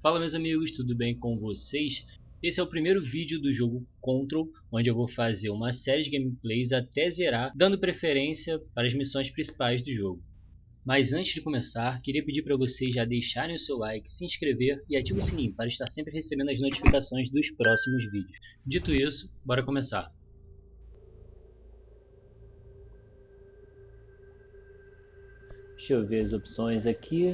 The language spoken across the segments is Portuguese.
Fala meus amigos, tudo bem com vocês? Esse é o primeiro vídeo do jogo Control, onde eu vou fazer uma série de gameplays até zerar, dando preferência para as missões principais do jogo. Mas antes de começar, queria pedir para vocês já deixarem o seu like, se inscrever e ativar o sininho para estar sempre recebendo as notificações dos próximos vídeos. Dito isso, bora começar. Deixa eu ver as opções aqui.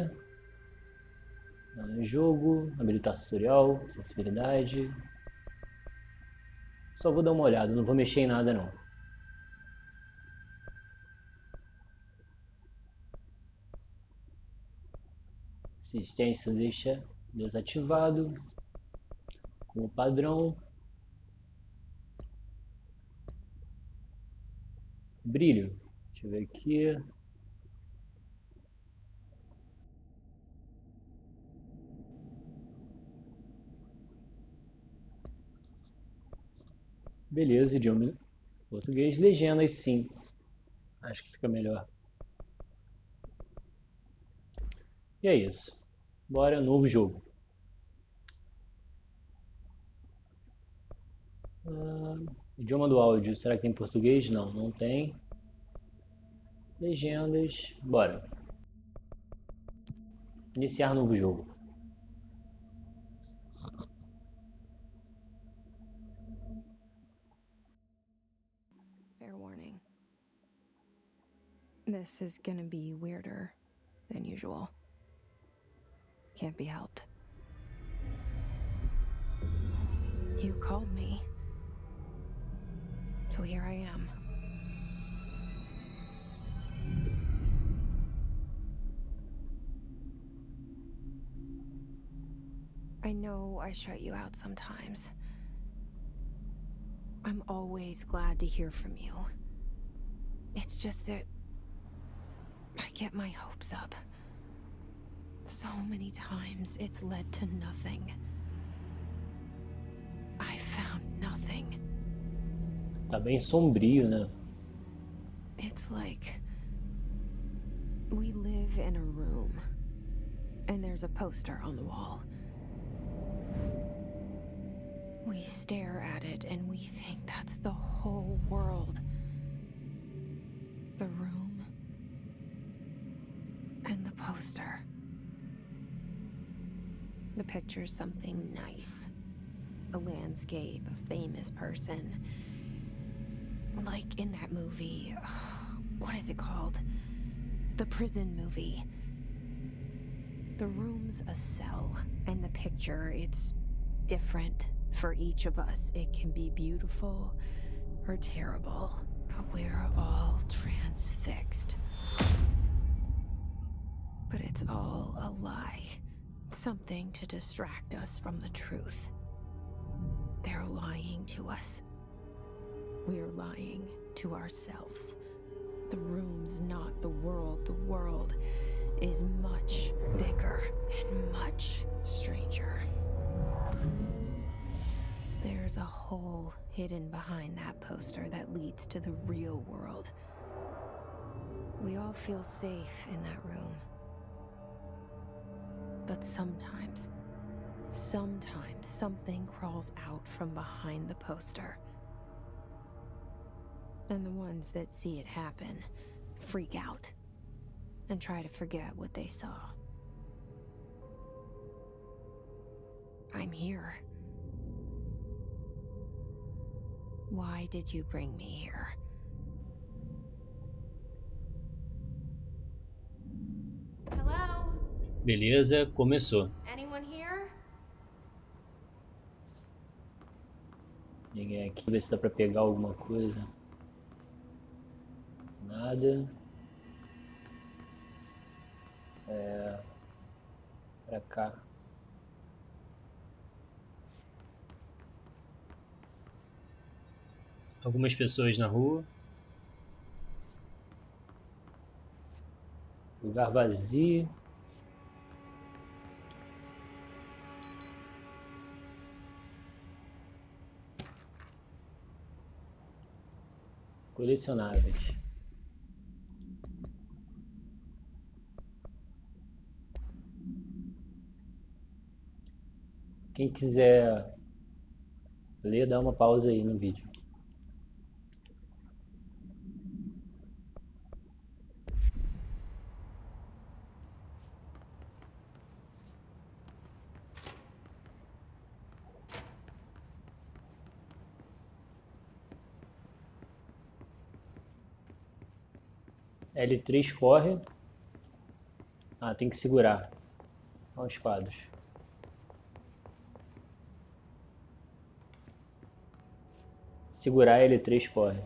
Jogo, habilitar tutorial, acessibilidade. Só vou dar uma olhada, não vou mexer em nada não. Assistência deixa desativado, como padrão. Brilho, deixa eu ver aqui. Beleza, idioma português, legendas sim. Acho que fica melhor. E é isso. Bora, novo jogo. Idioma do áudio, será que tem português? Não, não tem. Legendas, bora. Iniciar novo jogo. Fair warning. This is gonna be weirder than usual. Can't be helped. You called me. So here I am. I know I shut you out sometimes. I'm always glad to hear from you. It's just that I get my hopes up. So many times it's led to nothing. I found nothing. Tá bem sombrio, né? It's like we live in a room and there's a poster on the wall. We stare at it and we think that's the whole world. The room and the poster. The picture's something nice. A landscape, a famous person. Like in that movie, what is it called? The prison movie. The room's a cell, and the picture, it's different for each of us. It can be beautiful or terrible, but we're all transfixed. But it's all a lie. Something to distract us from the truth. They're lying to us. We're lying to ourselves. The room's not the world. The world is much bigger and much stranger. There's a hole hidden behind that poster that leads to the real world. We all feel safe in that room. But sometimes something crawls out from behind the poster. And the ones that see it happen freak out and try to forget what they saw. I'm here. Why did you bring me here? Hello? Beleza, começou. Anyone here? Ninguém aqui, ver se dá pra pegar alguma coisa. Nada. Pra cá. Algumas pessoas na rua. Lugar vazio. Colecionáveis. Quem quiser ler, dá uma pausa aí no vídeo. L3 corre. Ah, tem que segurar. Olha os quadros. Segurar L3 corre.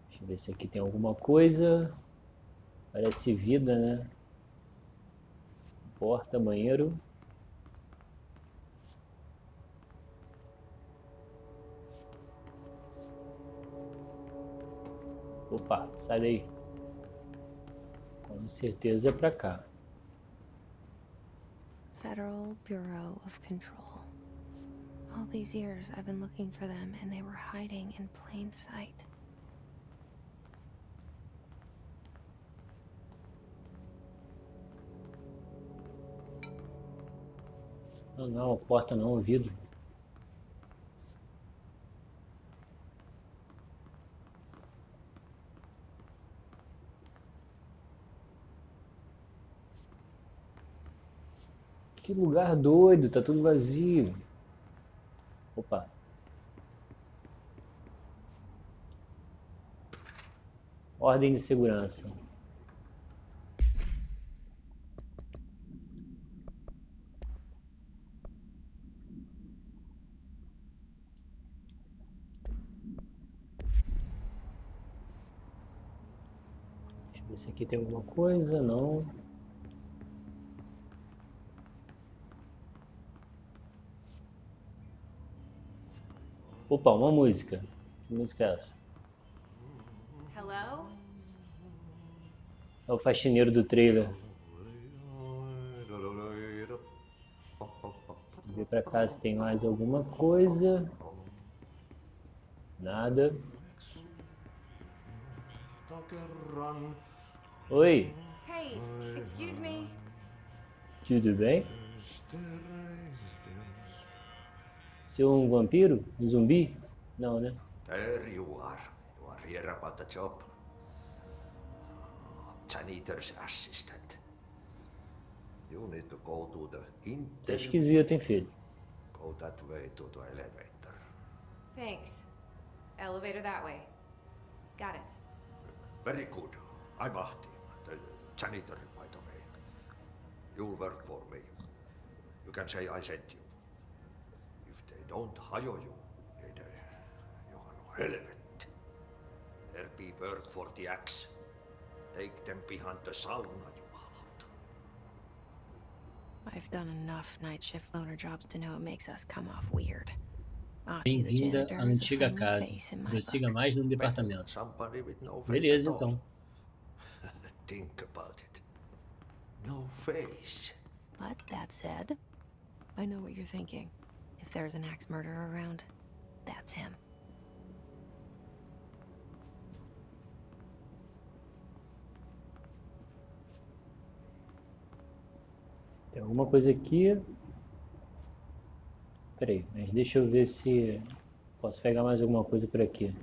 Deixa eu ver se aqui tem alguma coisa. Parece vida, né? Porta, banheiro. Opa, sai daí. Com certeza é pra cá. Federal Bureau of Control. All these years I've been looking for them and they were hiding in plain sight. Não, não, a porta não, o vidro. Que lugar doido, tá tudo vazio. Opa. Ordem de segurança. Deixa eu ver se aqui tem alguma coisa, não. Opa, uma música. Que música é essa? Hello? É o faxineiro do trailer. Vou ver pra cá se tem mais alguma coisa. Nada. Oi, Hey, excuse me. tudo bem? Você é um vampiro? Um zumbi? Não, né? There you are. You are here about the job. Janitor's assistant. You need to go to the Tá interview. esquisito, hein, filho? Go that way to the elevator. Thanks. Elevator that way. Got it. Very good. I'm Ahti, the janitor, by the way. You'll work for me. You can say I sent you. If they don't hire you, then you are no relevant. There be work for the axe. Take them behind the sauna, jumalauta. I've done enough night shift loner jobs to know it makes us come off weird. Bem-vinda à antiga casa. Prossiga mais no departamento. Somebody with no face Beleza, at all. então. Think about it. No face. But that said, I know what you're thinking. If there's an axe murderer around, that's him. Tem alguma coisa aqui. Peraí, mas deixa eu ver se posso pegar mais alguma coisa por aqui.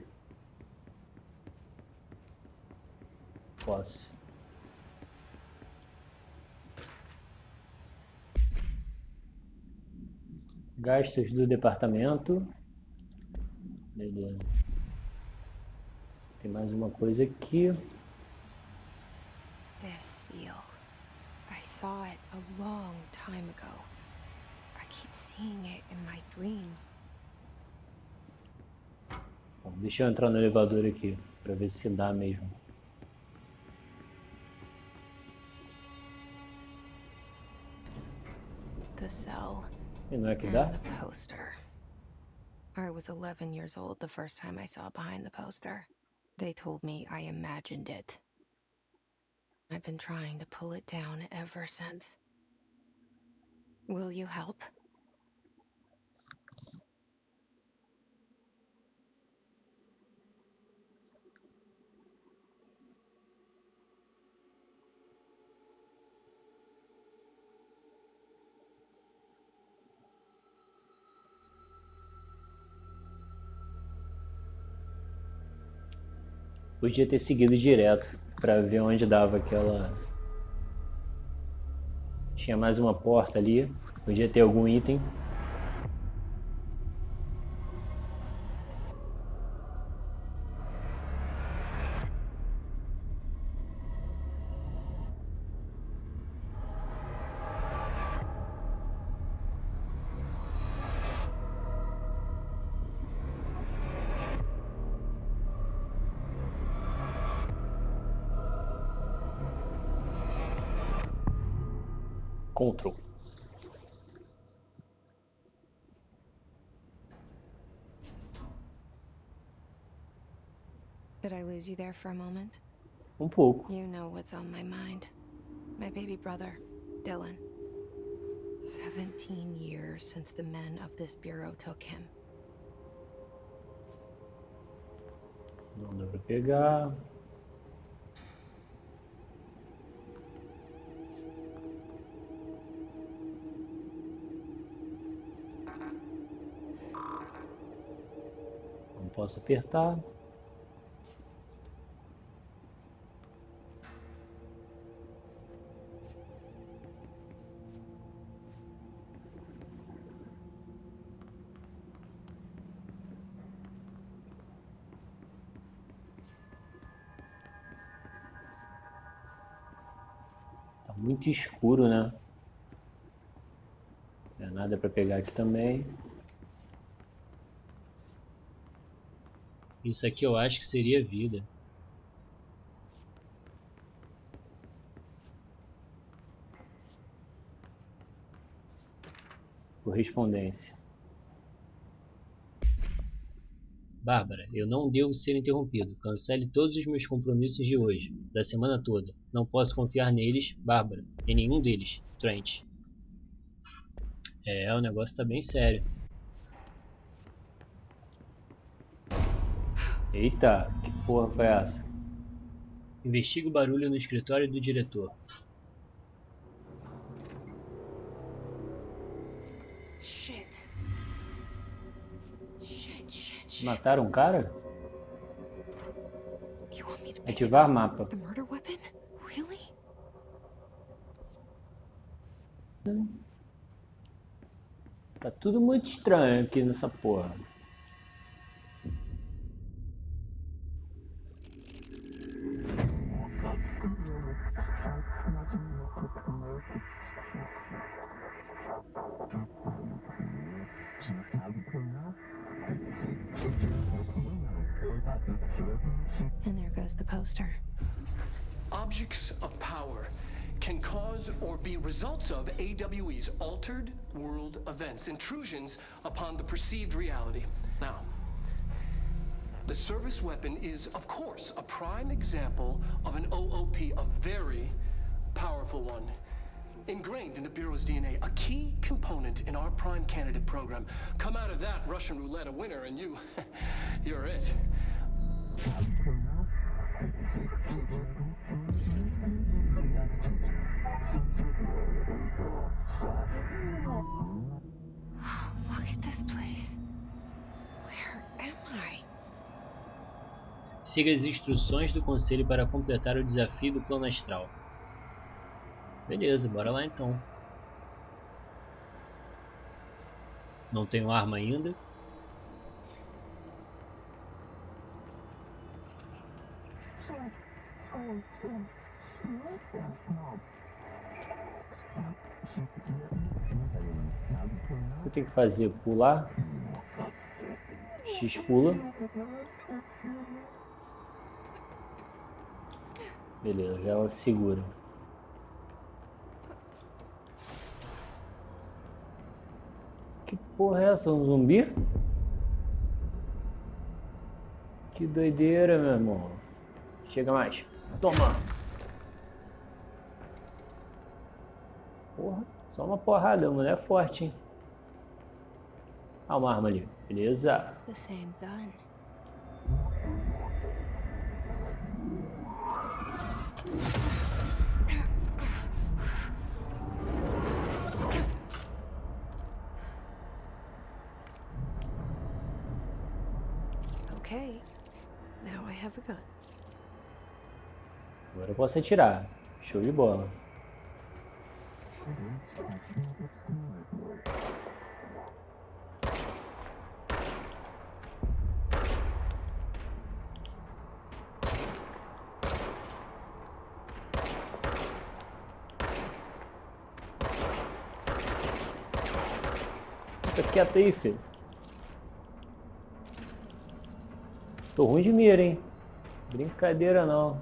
Posso. Gastos do departamento. Beleza. Tem mais uma coisa aqui. This seal. I saw it a long time ago. I keep seeing it in my dreams. Bom, deixa eu entrar no elevador aqui, pra ver se dá mesmo. The cell. E não é que dá? And the poster. I was 11 years old the first time I saw behind the poster. They told me I imagined it. I've been trying to pull it down ever since. Will you help? Podia ter seguido direto pra ver onde dava aquela... Tinha mais uma porta ali. Podia ter algum item. Control. Did I lose you there for a moment? Pouco. You know what's on my mind. My baby brother, Dylan. 17 years since the men of this bureau took him. Não dá pra pegar. Não posso apertar. Tá muito escuro, né? Não é nada pra pegar aqui também. Isso aqui eu acho que seria vida. Correspondência. Bárbara, eu não devo ser interrompido. Cancele todos os meus compromissos de hoje, da semana toda. Não posso confiar neles, Bárbara. Em nenhum deles, Trent. O negócio tá bem sério. Eita, que porra foi essa? Investigue o barulho no escritório do diretor. Shit. Mataram um cara? You want me to pick Ativar mapa. the murder weapon? Really? Tá tudo muito estranho aqui nessa porra. And there goes the poster. Objects of power can cause or be results of AWE's altered world events, intrusions upon the perceived reality. Now, the service weapon is, of course, a prime example of an OOP, a very powerful one. Ingrained in the Bureau's DNA, a key component in our prime candidate program. Come out of that Russian roulette a winner and you're it. Look at this place. Where am I? Siga as instruções do conselho para completar o desafio do plano astral. Beleza, bora lá então. Não tenho arma ainda. O que eu tenho que fazer? Pular? X pula. Beleza, já ela segura. Que porra é essa? Um zumbi? Que doideira, meu irmão. Chega mais. Toma! Porra, só uma porrada, a mulher é forte, hein? Ah, uma arma ali. Beleza. The same gun. Okay, now I have a gun. Agora eu posso atirar. Show de bola. Fica quieto aí, filho. Tô ruim de mira, hein? Brincadeira não.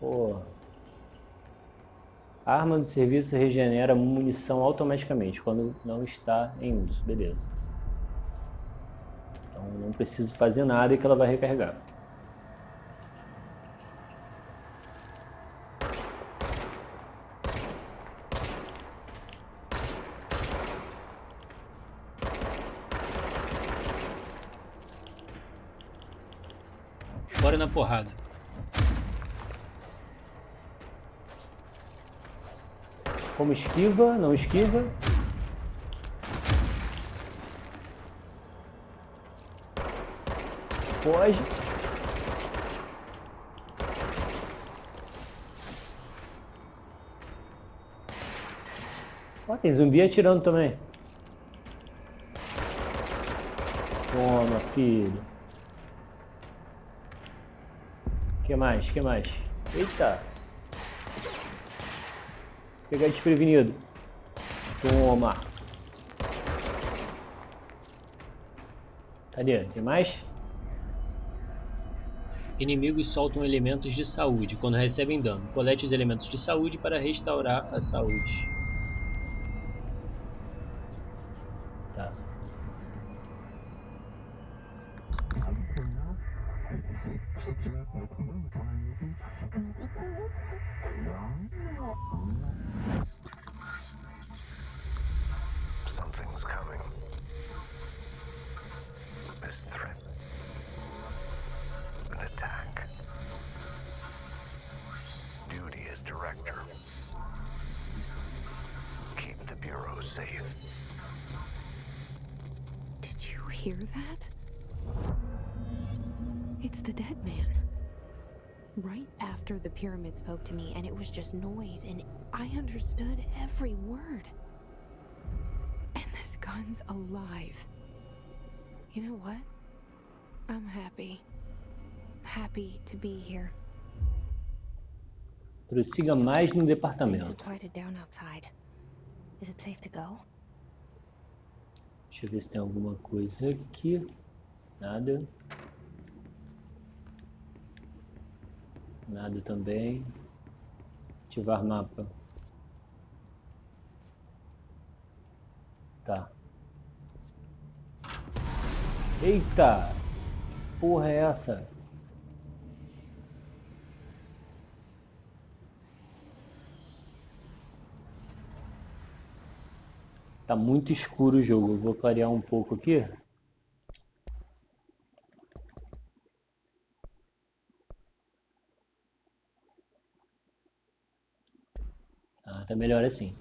Pô. A arma do serviço regenera munição automaticamente quando não está em uso. Beleza. Então não preciso fazer nada e que ela vai recarregar. Bora na porrada. Como esquiva, não esquiva. Foge. Ó, tem zumbi atirando também. Toma, filho. Que mais? Que mais? Eita! Pegar desprevenido. Toma! Cadê? Tem mais? Inimigos soltam elementos de saúde quando recebem dano. Colete os elementos de saúde para restaurar a saúde. Tá. Something's coming. This threat. An attack. Duty as director. Keep the Bureau safe. Did you hear that? It's the dead man. Right after the pyramid spoke to me, and it was just noise, and I understood every word. And this gun's alive. You know what? I'm happy. Happy to be here. Prossiga mais no Things departamento. have quieted down outside. Is it safe to go? Deixa eu ver se tem alguma coisa aqui. Nada. Nada também. Ativar mapa. Tá. Eita! Que porra é essa? Tá muito escuro o jogo. Eu vou clarear um pouco aqui. Ah, tá melhor assim.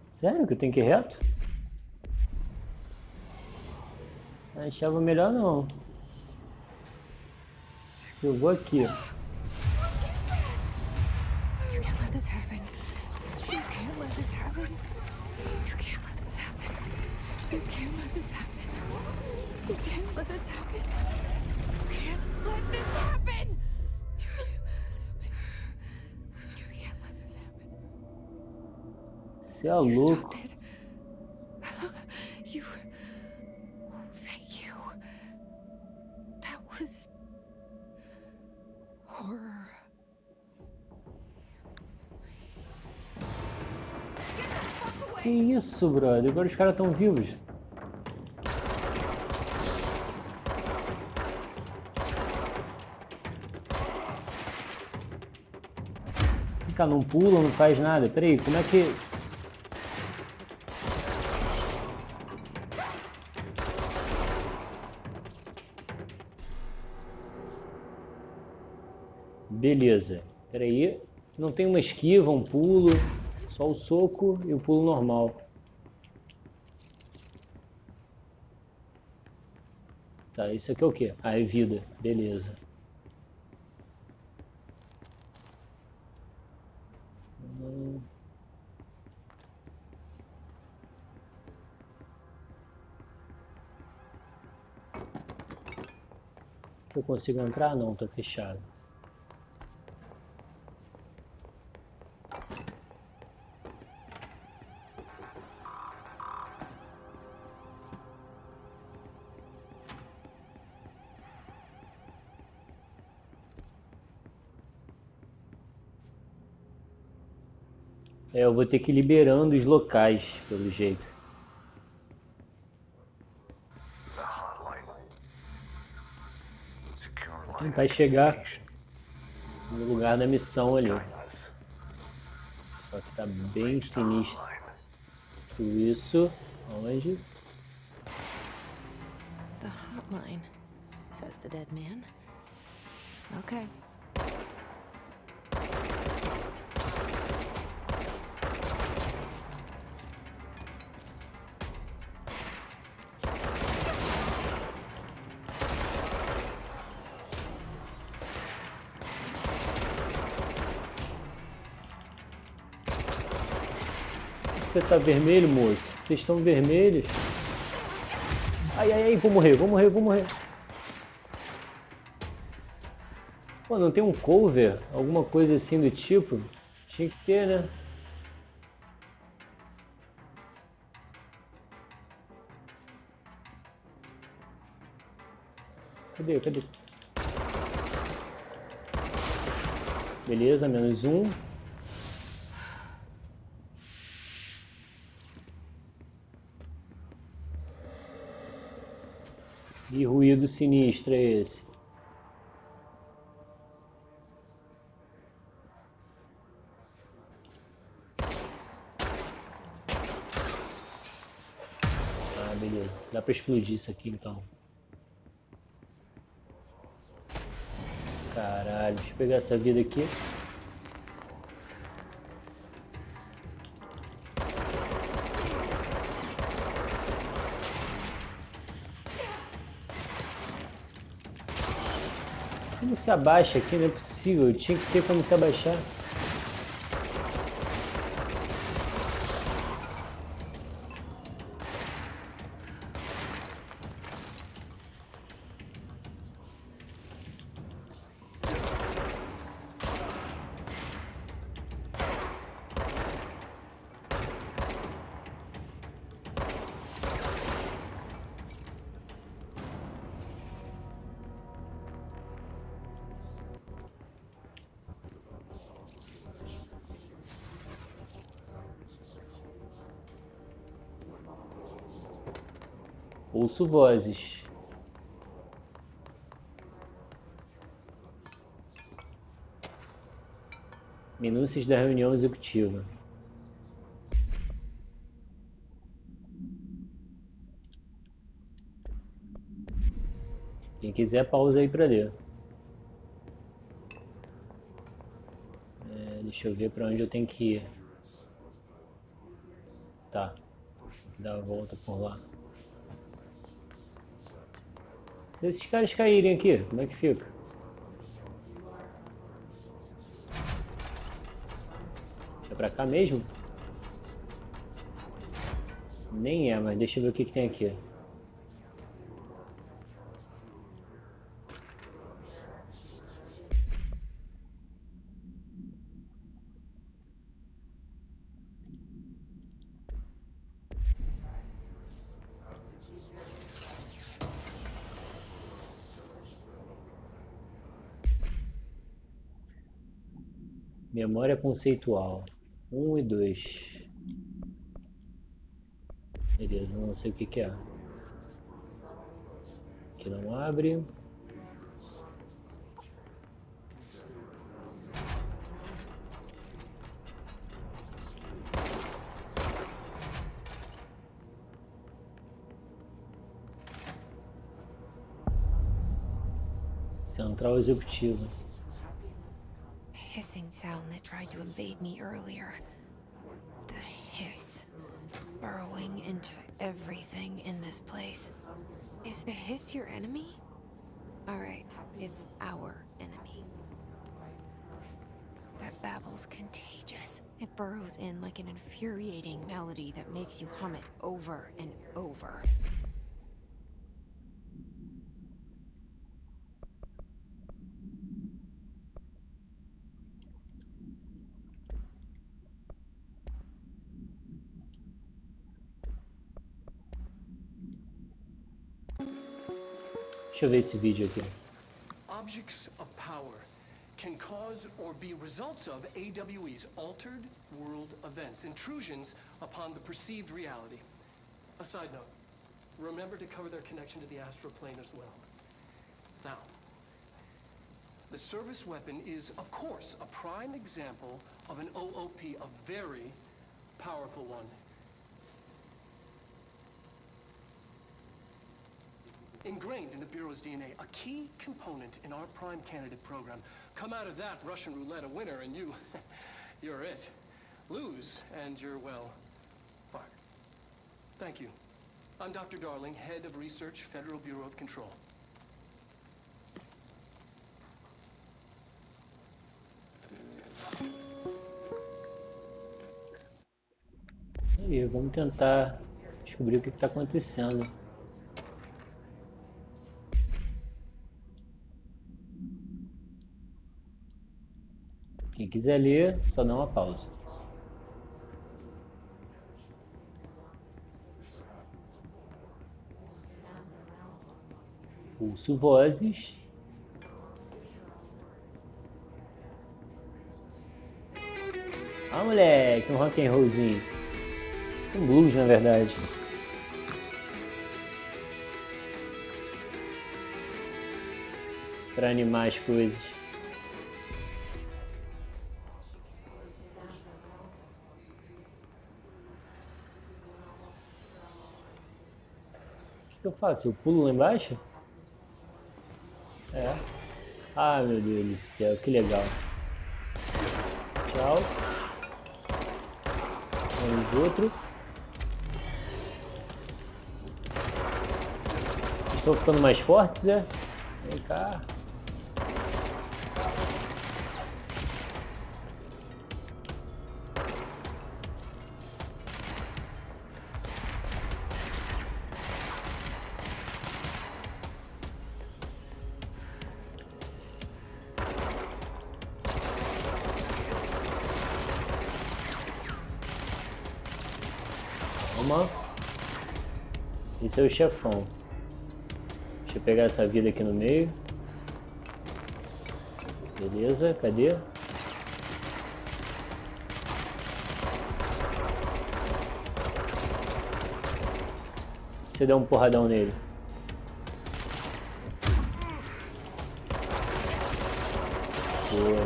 Sério que eu tenho que ir reto? Achava melhor não. Acho que eu vou aqui. You can't let this happen. You can't let this happen. You can't let this happen. You can't let this happen. You can't let this happen. You can't let this happen. You can't let this happen. Você é You louco. stopped it. You. Oh, thank you. That was horror. Que isso, brother? Agora os caras estão vivos. Fica, não pula, não faz nada. Peraí, como é que... Beleza. Peraí. Não tem uma esquiva, um pulo. Só o soco e o pulo normal. Tá, isso aqui é o quê? Ah, é vida. Beleza. Eu consigo entrar? Não, tá fechado. Eu vou ter que ir liberando os locais, pelo jeito. Vou tentar chegar no lugar da missão ali. Só que tá bem sinistro. Tudo isso, onde? The hotline, says the dead man. Okay. Você tá vermelho, moço? Vocês estão vermelhos? Ai, ai, ai, vou morrer, vou morrer, vou morrer. Pô, não tem um cover? Alguma coisa assim do tipo? Tinha que ter, né? Cadê? Cadê? Beleza, menos um. Que ruído sinistro é esse? Ah, beleza. Dá pra explodir isso aqui então. Caralho, deixa eu pegar essa vida aqui. Como se abaixa aqui? Não é possível. Tinha que ter como se abaixar. Ouço vozes. Minúcias da reunião executiva. Quem quiser, pausa aí pra ler. Deixa eu ver pra onde eu tenho que ir. Tá. Dá a volta por lá. Se esses caras caírem aqui, como é que fica? É pra cá mesmo? Nem é, mas deixa eu ver o que tem aqui. Memória conceitual 1 e 2. Beleza, não sei o que é. Aqui não abre. Central executiva. Hissing sound that tried to invade me earlier. The hiss, burrowing into everything in this this place. Is the hiss your enemy? Alright, it's our enemy. That babble's contagious. It burrows in like an infuriating melody that makes you hum it over and over. Deixa eu ver esse vídeo aqui. Objects of power can cause or be results of AWE's altered world events, intrusions upon the perceived reality. A side note, remember to cover their connection to the astral plane as well. Now, the service weapon is, of course, a prime example of an OOP, a very powerful one. Ingrained in the Bureau's DNA, a key component in our prime candidate program. Come out of that Russian roulette a winner and you're it. Lose and you're, well, fired. Thank you. I'm Dr. Darling, Head of Research, Federal Bureau of Control. Isso aí, vamos tentar descobrir o que está acontecendo. Quem quiser ler, só dá uma pausa. Pulso vozes. Ah, moleque, um rock and rollzinho. Um blues, na verdade. Para animar as coisas. O que eu faço? Eu pulo lá embaixo? É. Ah, meu Deus do céu, que legal. Tchau. Vamos outro. Vocês estão ficando mais fortes, é? Vem cá. Toma. Esse é o chefão. Deixa eu pegar essa vida aqui no meio. Beleza, cadê? Você dá um porradão nele. Boa.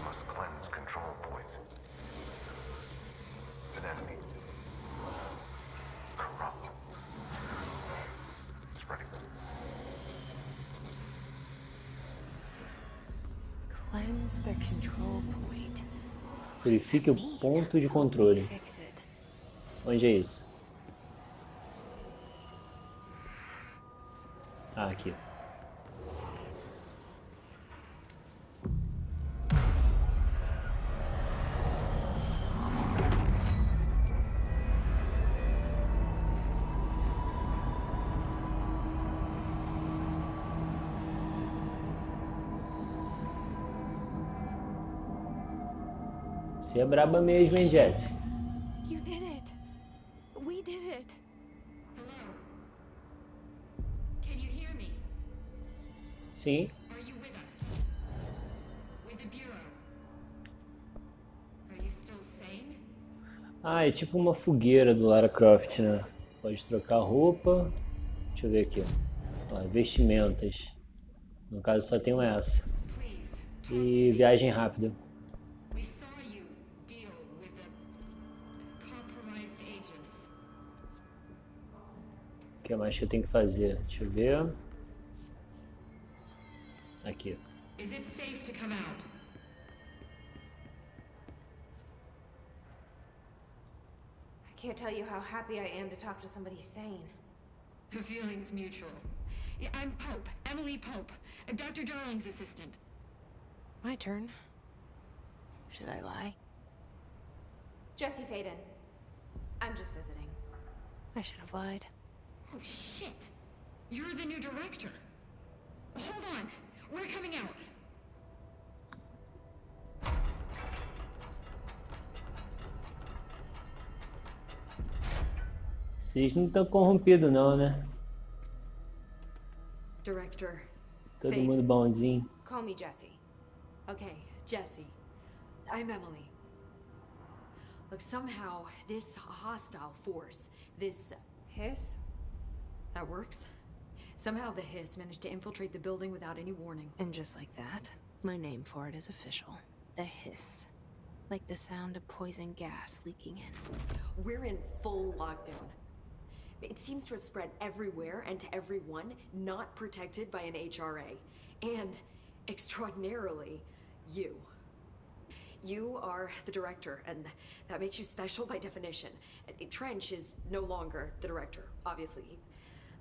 Must cleanse control points. An enemy. Corrupt. Spreading. Cleanse the control point. Purifique o ponto de controle. Fix it. Onde é isso? Ah, aqui. Você é braba mesmo, hein, Jesse? You did it. We did it. Hello? Can you hear me? Sim. Are you with us? With the Bureau? Are you still sane? Ah, é tipo uma fogueira do Lara Croft, né? Pode trocar roupa. Deixa eu ver aqui. Ó, vestimentas. No caso só tenho essa. Please, talk to E me. viagem rápida. We saw you deal with the compromised agents. O que mais que eu tenho que fazer? Deixa eu ver. Aqui. Is it safe to come out? can't tell you how happy I am to talk to somebody sane. The feeling's mutual. Yeah, I'm Pope, Emily Pope, Dr. Darling's assistant. My turn. Should I lie? Jesse Faden. I'm just visiting. I should have lied. Oh, shit. You're the new director. Hold on. We're coming out. Vocês não estão corrompidos não, né? Director. Todo Faye. mundo bonzinho. Call me Jesse. Okay, Jesse. I'm Emily. Look, somehow this hostile force, this... Hiss? that works? Somehow the hiss managed to infiltrate the building without any warning. And just like that, my name for it is official. The hiss. Like the sound of poison gas leaking in. We're in full lockdown. It seems to have spread everywhere and to everyone not protected by an HRA. And, extraordinarily, you. You are the director, and that makes you special by definition. Trench is no longer the director, obviously.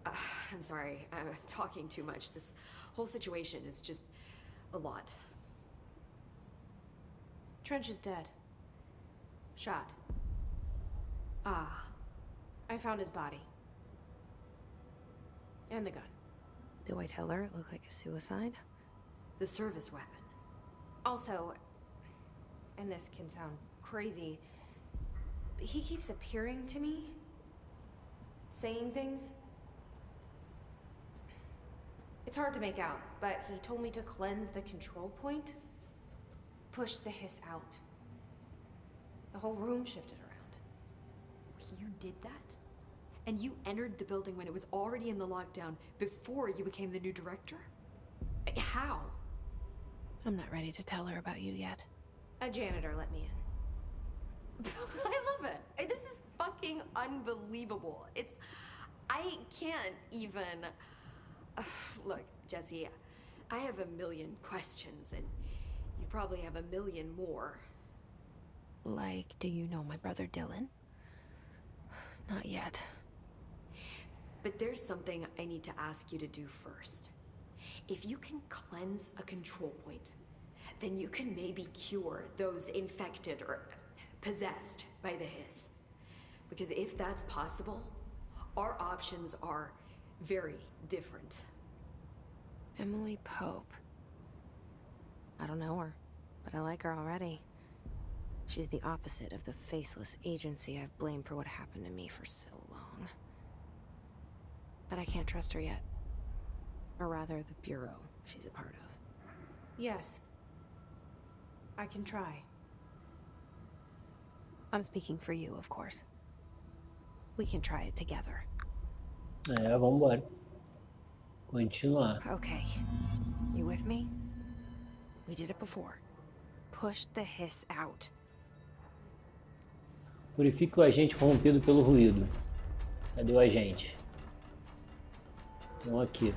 I'm sorry, I'm talking too much. This whole situation is just a lot. Trench is dead. Shot. Ah, I found his body. And the gun. Do I tell her it looked like a suicide? the service weapon. Also, and this can sound crazy, but he keeps appearing to me, saying things. It's hard to make out, but he told me to cleanse the control point, push the hiss out. The whole room shifted around. You did that? And you entered the building when it was already in the lockdown before you became the new director? How? I'm not ready to tell her about you yet. A janitor let me in. I love it. This is fucking unbelievable. I can't even... Look, Jesse, I have a million questions, and you probably have a million more. Like, do you know my brother Dylan? Not yet. But there's something I need to ask you to do first. If you can cleanse a control point, then you can maybe cure those infected or possessed by the hiss. Because if that's possible, our options are very different. Emily Pope. I don't know her, but I like her already. She's the opposite of the faceless agency I've blamed for what happened to me for so long. But I can't trust her yet. Or rather, the bureau she's a part of. Yes. I can try. I'm speaking for you, of course. We can try it together. É, vambora. Continuar. Okay. You with me? We did it before. Push the hiss out. Purifique o agente corrompido pelo ruído. Cadê o agente? Um aqui.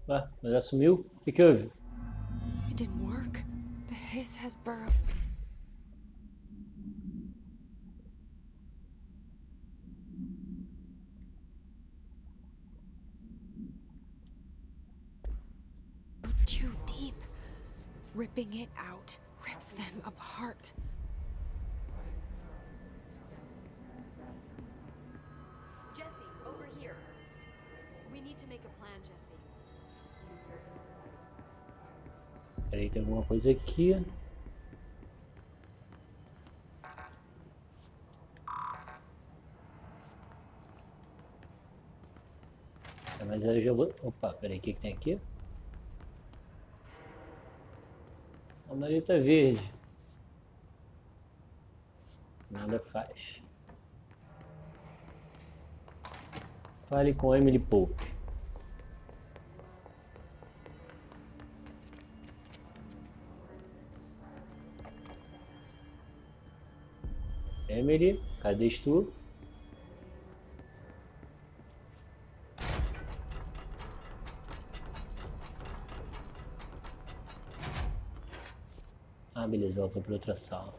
Ah, mas ela sumiu? O que houve? It didn't work. The hiss has burrowed. Too deep. Ripping it out rips them apart. Jesse, over here. We need to make a plan, Jesse. Peraí, tem alguma coisa aqui. É, mas eu já vou... Opa, peraí, o que tem aqui? A maleta verde. Nada faz. Fale com Emily Pope. Emily, cadê tu? Ah, beleza, ela foi para outra sala.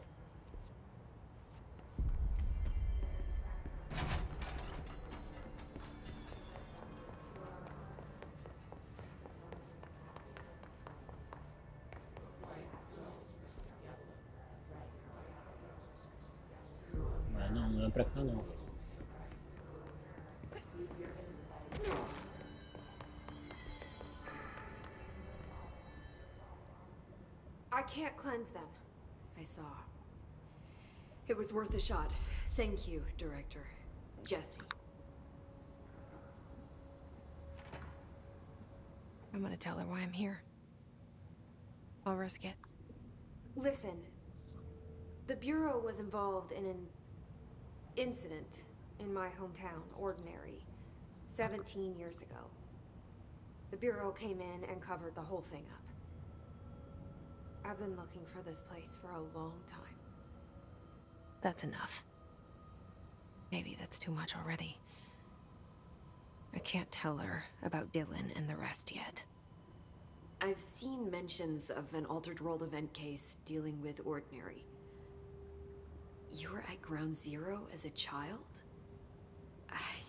Mas não é pra cá não. I can't cleanse them. I saw. It was worth a shot. Thank you, Director. Jesse. I'm gonna tell her why I'm here. I'll risk it. Listen. The Bureau was involved in an incident in my hometown, Ordinary, 17 years ago. The Bureau came in and covered the whole thing up. I've been looking for this place for a long time. That's enough. Maybe that's too much already. I can't tell her about Dylan and the rest yet. I've seen mentions of an Altered World event case dealing with Ordinary. You were at Ground Zero as a child?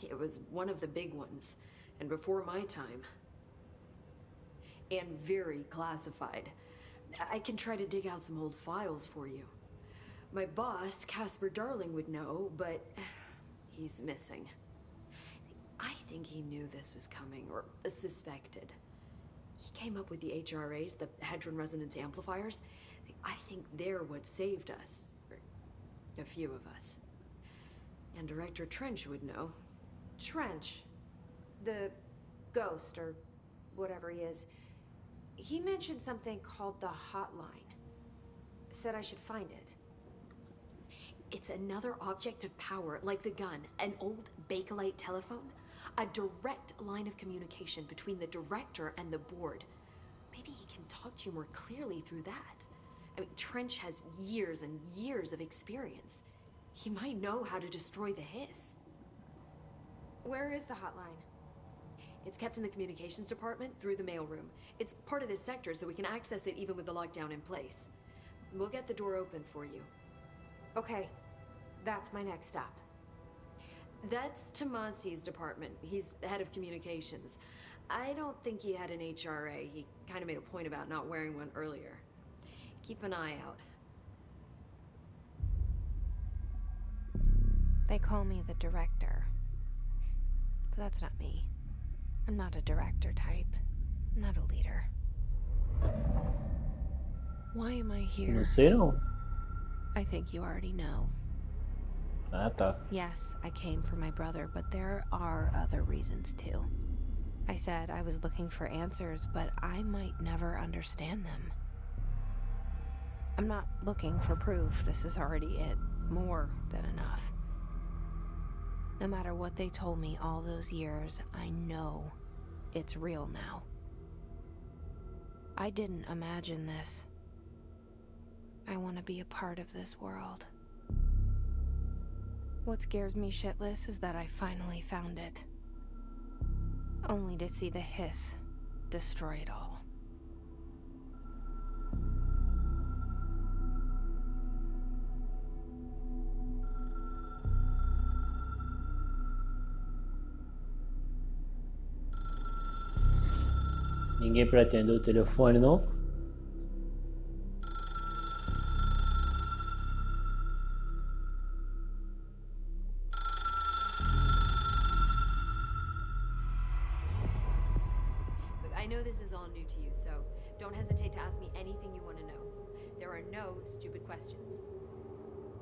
It was one of the big ones, and before my time. And very classified. I can try to dig out some old files for you. My boss, Casper Darling, would know, but he's missing. I think he knew this was coming, or suspected. He came up with the HRAs, the Hadron Resonance Amplifiers. I think they're what saved us. Or a few of us. And Director Trench would know. Trench, the ghost, or whatever he is, he mentioned something called the Hotline. Said I should find it. It's another object of power, like the gun, an old Bakelite telephone. A direct line of communication between the director and the board. Maybe he can talk to you more clearly through that. I mean, Trench has years and years of experience. He might know how to destroy the hiss. Where is the hotline? It's kept in the communications department through the mailroom. It's part of this sector, so we can access it even with the lockdown in place. We'll get the door open for you. Okay, that's my next stop. That's Tomasi's department. He's head of communications. I don't think he had an HRA. He kind of made a point about not wearing one earlier. Keep an eye out. They call me the director. But that's not me. I'm not a director type. I'm not a leader. Why am I here? Não sei não. I think you already know. Ah, tá. Yes, I came for my brother, but there are other reasons too. I said I was looking for answers, but I might never understand them. I'm not looking for proof. This is already it. More than enough. No matter what they told me all those years, I know it's real now. I didn't imagine this. I want to be a part of this world. What scares me shitless is that I finally found it. Only to see the hiss destroy it all. Ninguém para atender o telefone, não? Look, I know this is all new to you, so don't hesitate to ask me anything you want to know. There are no stupid questions.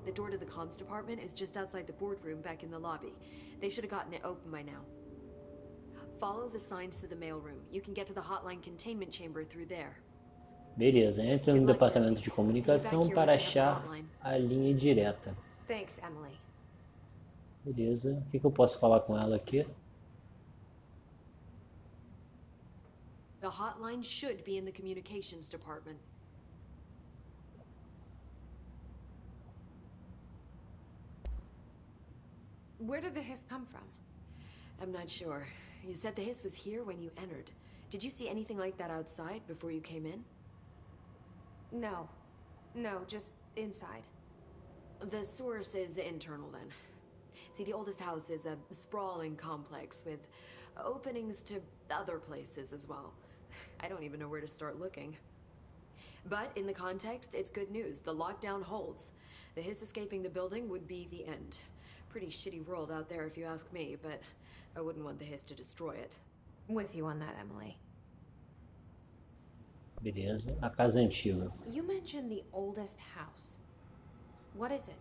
The door to the comms department is just outside the boardroom back in the lobby. They should have gotten it open by now. Follow the signs to the mailroom. You can get to the hotline containment chamber through there. Beleza, entra no departamento de comunicação para achar a linha direta. Thanks, Emily. Beleza, o que eu posso falar com ela aqui? The hotline should be in the communications department. Where did the hiss come from? I'm not sure. You said the hiss was here when you entered. Did you see anything like that outside before you came in? No. No, just inside. The source is internal then. See, the oldest house is a sprawling complex with openings to other places as well. I don't even know where to start looking. But in the context, it's good news. The lockdown holds. The hiss escaping the building would be the end. Pretty shitty world out there if you ask me, but I wouldn't want the hiss to destroy it. With you on that, Emily. Beleza. A casa antiga. You mentioned the oldest house. What is it?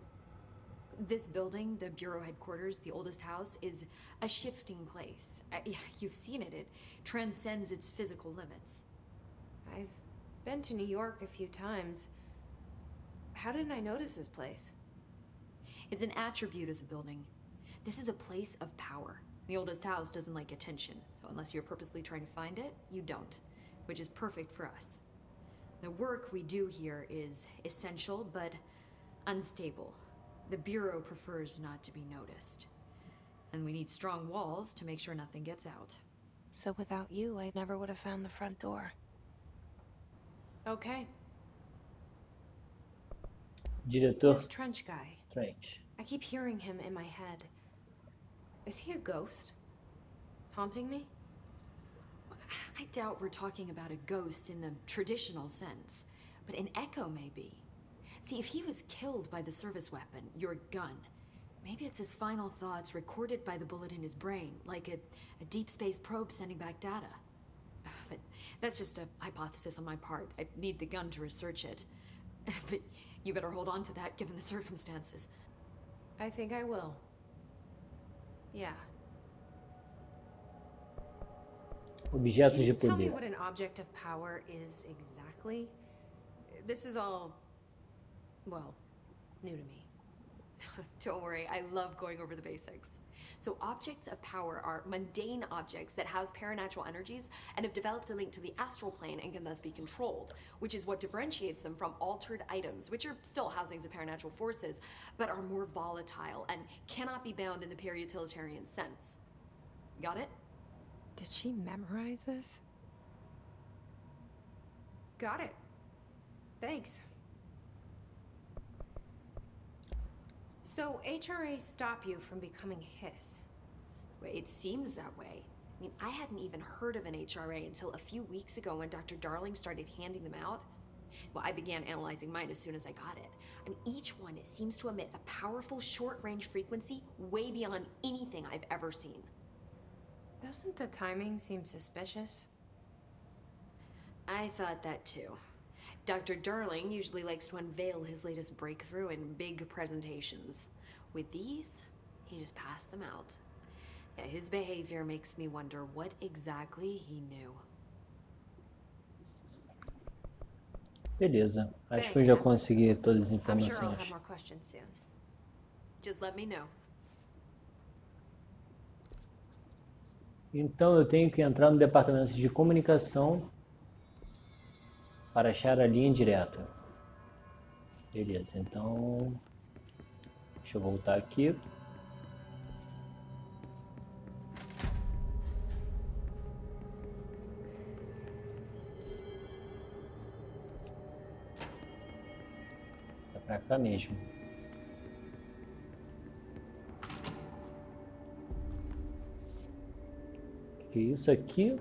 This building, the Bureau headquarters, the oldest house, is a shifting place. You've seen it. It transcends its physical limits. I've been to New York a few times. How didn't I notice this place? It's an attribute of the building. This is a place of power. The oldest house doesn't like attention, so unless you're purposely trying to find it, you don't, which is perfect for us. The work we do here is essential, but unstable. The Bureau prefers not to be noticed. And we need strong walls to make sure nothing gets out. So without you, I never would have found the front door. Okay. Diretor This Trench guy. Trench. I keep hearing him in my head. Is he a ghost? Haunting me? I doubt we're talking about a ghost in the traditional sense, but an echo maybe. See, if he was killed by the service weapon, your gun, maybe it's his final thoughts recorded by the bullet in his brain, like a deep space probe sending back data. But that's just a hypothesis on my part. I need the gun to research it. But you better hold on to that given the circumstances. I think I will. Yeah. Objetos Can de you tell me poder. what an object of power is exactly? This is all, well, new to me. Don't worry, I love going over the basics. So objects of power are mundane objects that house paranatural energies and have developed a link to the astral plane and can thus be controlled, which is what differentiates them from altered items, which are still housings of paranatural forces, but are more volatile and cannot be bound in the pure utilitarian sense. Got it? Did she memorize this? Got it. Thanks. So HRA stop you from becoming Hiss? Well, it seems that way. I mean, I hadn't even heard of an HRA until a few weeks ago when Dr. Darling started handing them out. Well, I began analyzing mine as soon as I got it. I mean, each one seems to emit a powerful short-range frequency way beyond anything I've ever seen. Doesn't the timing seem suspicious? I thought that too. Dr. Darling usually likes to unveil his latest breakthrough in big presentations. With these, he just passed them out. Yeah, his behavior makes me wonder what exactly he knew. Beleza. Acho que eu Thanks, já Emma. consegui todas as I'm sure I'll informações. have more questions soon. Just let me know. Então eu tenho que entrar no departamento de comunicação para achar a linha direta. Beleza, então deixa eu voltar aqui. Tá pra cá mesmo. Que é isso aqui?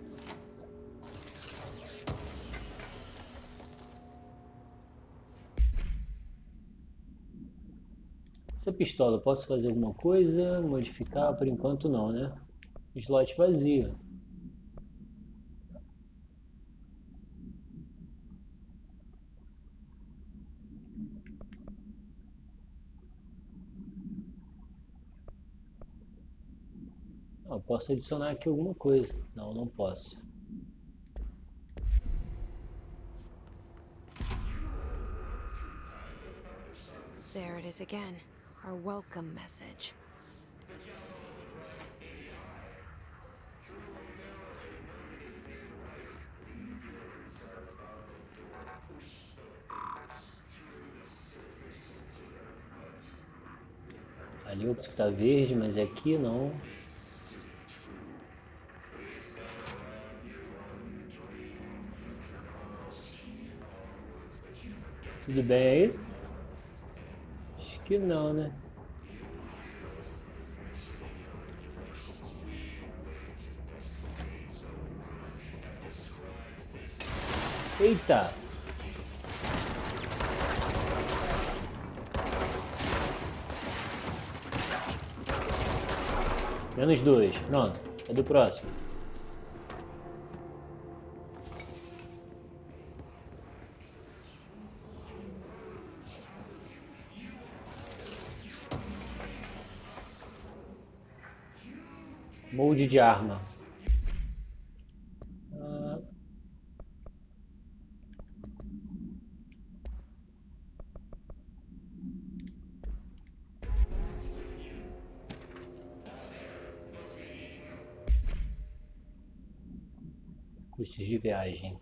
Essa pistola, eu posso fazer alguma coisa? Modificar? Por enquanto não, né? Slot vazio. Ah, eu posso adicionar aqui alguma coisa. Não, não posso. There it is again. Our welcome message. Ali o que tá verde, mas aqui não. Tudo bem aí? Acho que não, né? Eita! Menos 2. Pronto. Cadê o próximo? Molde de arma. Custos de viagem.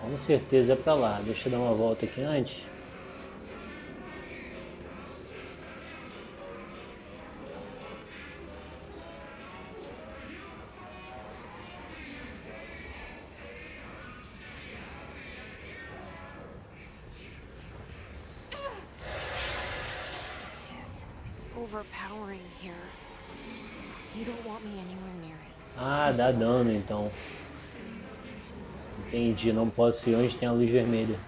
Com certeza é pra lá. Deixa eu dar uma volta aqui antes. Yes, it's overpowering here. You don't want me anywhere near it. Ah, dá dano então. Entendi, não posso ir onde tem a luz vermelha.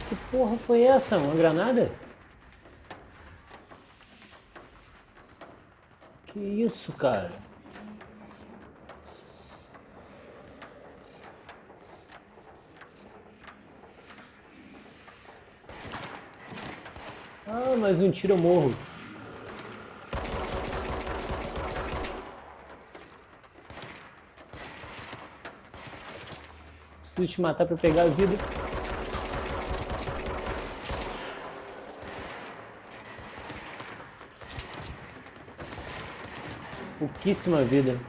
Que porra foi essa? Uma granada? Que isso, cara? Ah, mais um tiro eu morro. Preciso te matar pra pegar a vida. Pouquíssima vida.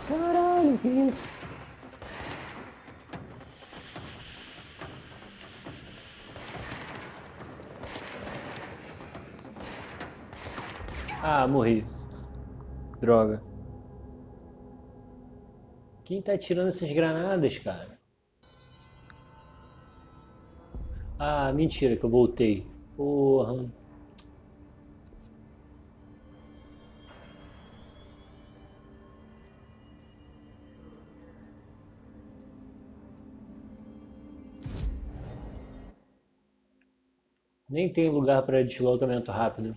Caralho, que isso? Ah, morri. Droga. Quem tá tirando essas granadas, cara? Ah, mentira que eu voltei. Porra. Nem tem lugar para deslocamento rápido.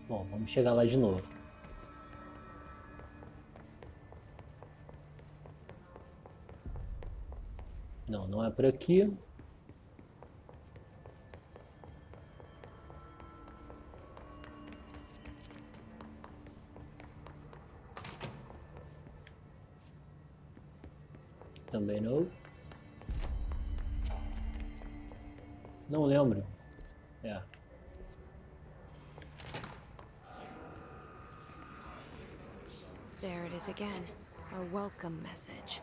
Bom, vamos chegar lá de novo. Não, não é por aqui. Também não. Não lembro. É. There it is again. A welcome message.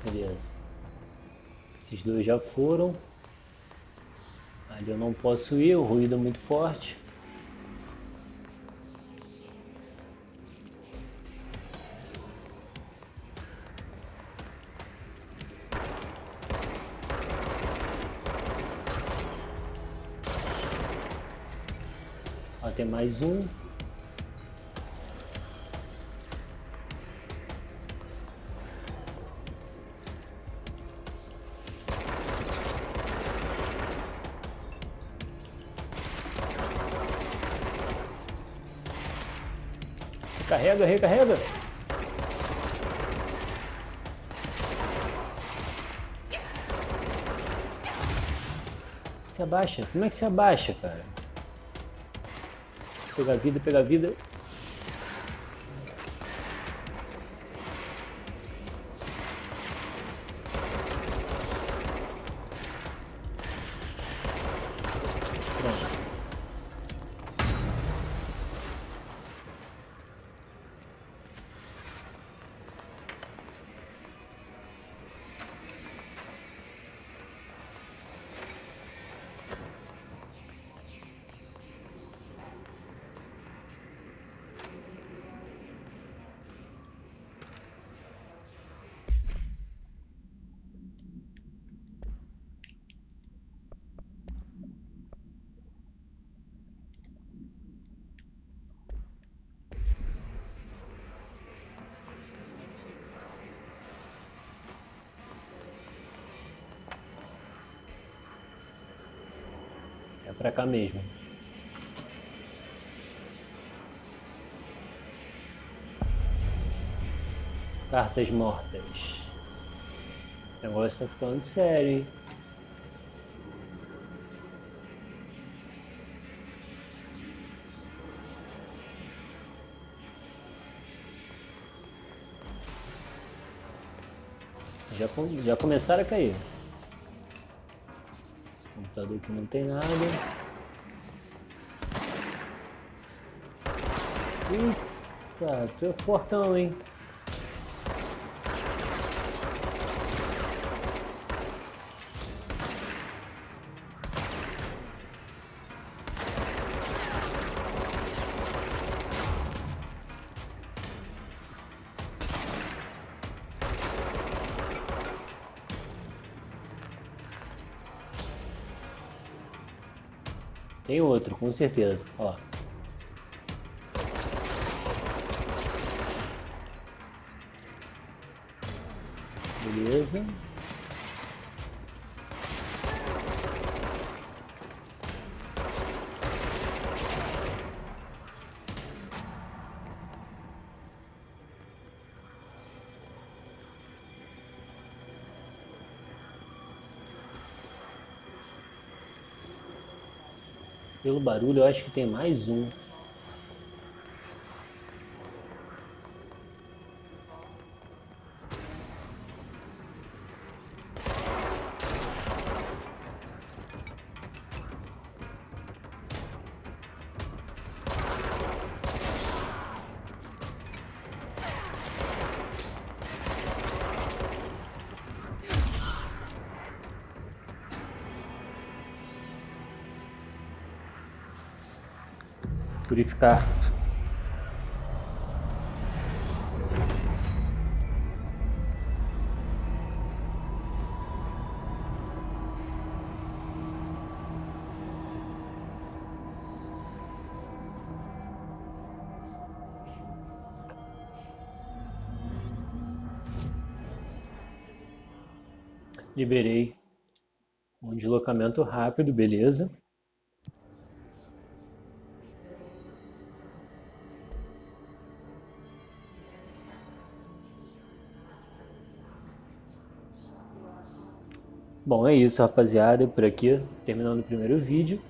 Beleza. Esses dois já foram. Ali eu não posso ir, o ruído é muito forte. Ó, tem mais um. Recarrega, recarrega. Se abaixa. Como é que se abaixa, cara? Pegar vida, pegar vida. Pronto. É pra cá mesmo. Cartas mortas. O negócio tá ficando sério, hein? Já começaram a cair. Esse computador aqui não tem nada. Eita, tu é fortão, hein? Tem outro, com certeza. Ó. Beleza. Pelo barulho, eu acho que tem mais um. Purificar. Liberei um deslocamento rápido, beleza. Bom, é isso, rapaziada, por aqui, terminando o primeiro vídeo.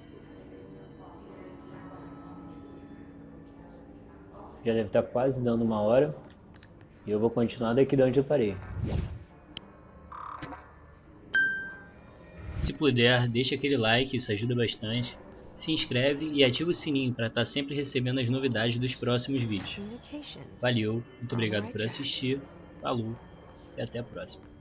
Já deve estar quase dando 1 hora. E eu vou continuar daqui de onde eu parei. Se puder, deixa aquele like, isso ajuda bastante. Se inscreve e ativa o sininho para estar sempre recebendo as novidades dos próximos vídeos. Valeu, muito obrigado por assistir, falou e até a próxima.